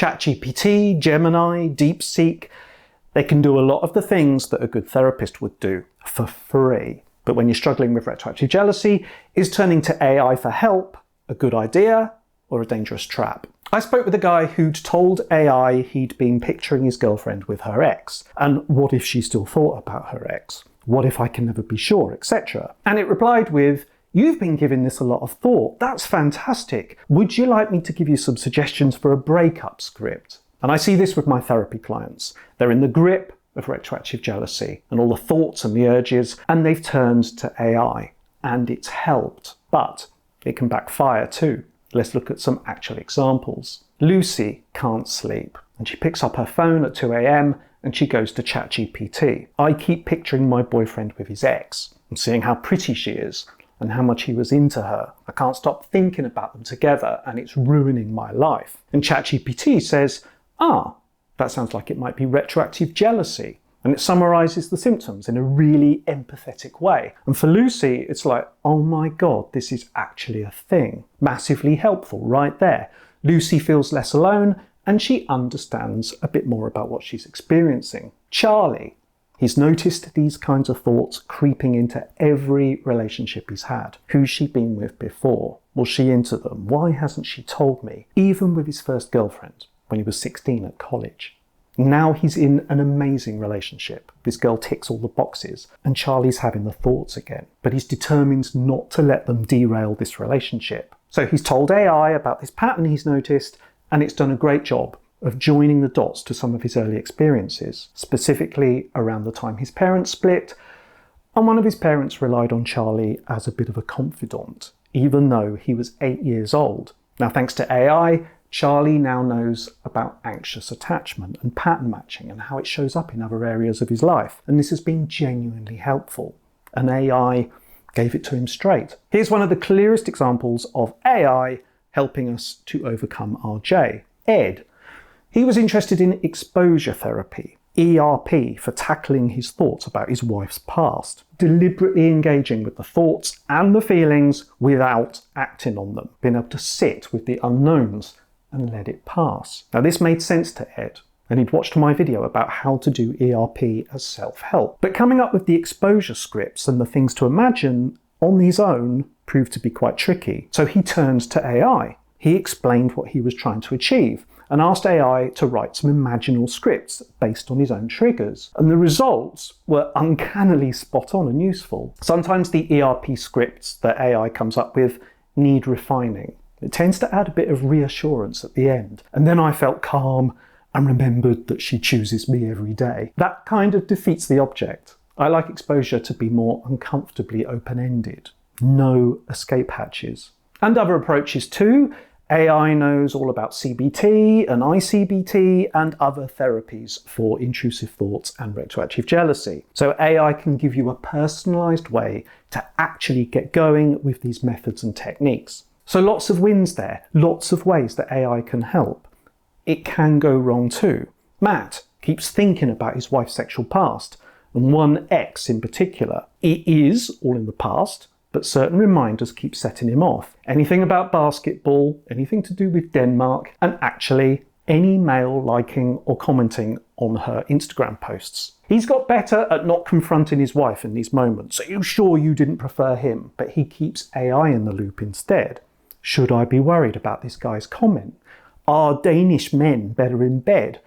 ChatGPT, Gemini, DeepSeek, they can do a lot of the things that a good therapist would do for free. But when you're struggling with retroactive jealousy, is turning to AI for help a good idea or a dangerous trap? I spoke with a guy who'd told AI he'd been picturing his girlfriend with her ex, and what if she still thought about her ex? What if I can never be sure, etc. And it replied with, "You've been giving this a lot of thought. That's fantastic. Would you like me to give you some suggestions for a breakup script?" And I see this with my therapy clients. They're in the grip of retroactive jealousy and all the thoughts and the urges, and they've turned to AI, and it's helped. But it can backfire too. Let's look at some actual examples. Lucy can't sleep, and she picks up her phone at 2 a.m. and she goes to ChatGPT. "I keep picturing my boyfriend with his ex and seeing how pretty she is and how much he was into her. I can't stop thinking about them together and it's ruining my life." And ChatGPT says, that sounds like it might be retroactive jealousy. And it summarises the symptoms in a really empathetic way. And for Lucy, it's like, oh my God, this is actually a thing. Massively helpful right there. Lucy feels less alone and she understands a bit more about what she's experiencing. Charlie, he's noticed these kinds of thoughts creeping into every relationship he's had. Who's she been with before? Was she into them? Why hasn't she told me? Even with his first girlfriend when he was 16 at college. Now he's in an amazing relationship. This girl ticks all the boxes and Charlie's having the thoughts again. But he's determined not to let them derail this relationship. So he's told AI about this pattern he's noticed, and it's done a great job of joining the dots to some of his early experiences, specifically around the time his parents split, and one of his parents relied on Charlie as a bit of a confidant, even though he was 8 years old. Now, thanks to AI, Charlie now knows about anxious attachment and pattern matching and how it shows up in other areas of his life. And this has been genuinely helpful. And AI gave it to him straight. Here's one of the clearest examples of AI helping us to overcome RJ. Ed. He was interested in exposure therapy, ERP, for tackling his thoughts about his wife's past, deliberately engaging with the thoughts and the feelings without acting on them, being able to sit with the unknowns and let it pass. Now this made sense to Ed, and he'd watched my video about how to do ERP as self-help. But coming up with the exposure scripts and the things to imagine on his own proved to be quite tricky. So he turned to AI. He explained what he was trying to achieve and asked AI to write some imaginal scripts based on his own triggers. And the results were uncannily spot on and useful. Sometimes the ERP scripts that AI comes up with need refining. It tends to add a bit of reassurance at the end. And then I felt calm and remembered that she chooses me every day. That kind of defeats the object. I like exposure to be more uncomfortably open-ended. No escape hatches. And other approaches too. AI knows all about CBT and ICBT and other therapies for intrusive thoughts and retroactive jealousy. So AI can give you a personalised way to actually get going with these methods and techniques. So lots of wins there, lots of ways that AI can help. It can go wrong too. Matt keeps thinking about his wife's sexual past, and one ex in particular. It is all in the past, but certain reminders keep setting him off. Anything about basketball, anything to do with Denmark, and actually any male liking or commenting on her Instagram posts. He's got better at not confronting his wife in these moments. Are you sure you didn't prefer him? But he keeps AI in the loop instead. Should I be worried about this guy's comment? Are Danish men better in bed?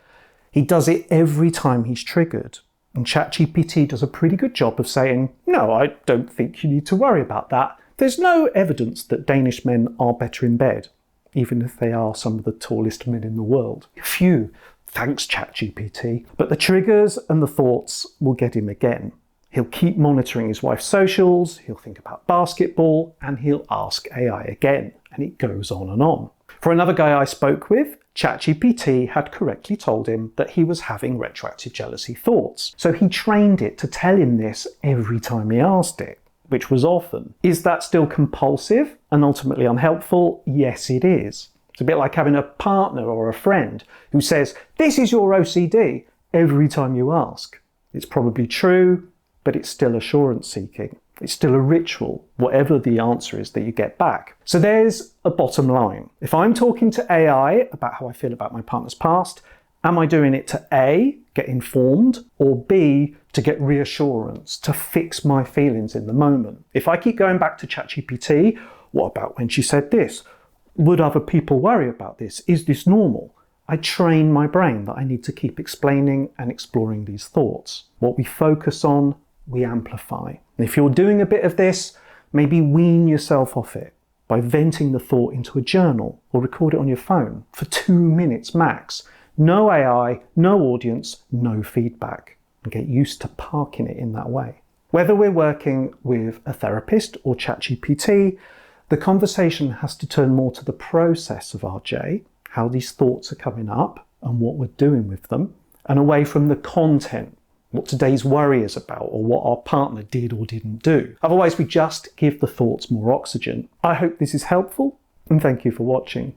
He does it every time he's triggered. And ChatGPT does a pretty good job of saying, no, I don't think you need to worry about that. There's no evidence that Danish men are better in bed, even if they are some of the tallest men in the world. Phew, thanks ChatGPT. But the triggers and the thoughts will get him again. He'll keep monitoring his wife's socials, he'll think about basketball, and he'll ask AI again. And it goes on and on. For another guy I spoke with, ChatGPT had correctly told him that he was having retroactive jealousy thoughts. So he trained it to tell him this every time he asked it, which was often. Is that still compulsive and ultimately unhelpful? Yes, it is. It's a bit like having a partner or a friend who says, this is your OCD, every time you ask. It's probably true, but it's still assurance seeking. It's still a ritual, whatever the answer is that you get back. So there's a bottom line. If I'm talking to AI about how I feel about my partner's past, am I doing it to A, get informed, or B, to get reassurance, to fix my feelings in the moment? If I keep going back to ChatGPT, what about when she said this? Would other people worry about this? Is this normal? I train my brain that I need to keep explaining and exploring these thoughts. What we focus on, we amplify. And if you're doing a bit of this, maybe wean yourself off it by venting the thought into a journal or record it on your phone for 2 minutes max. No AI, no audience, no feedback. And get used to parking it in that way. Whether we're working with a therapist or ChatGPT, the conversation has to turn more to the process of RJ, how these thoughts are coming up and what we're doing with them, and away from the content, what today's worry is about or what our partner did or didn't do. Otherwise, we just give the thoughts more oxygen. I hope this is helpful, and thank you for watching.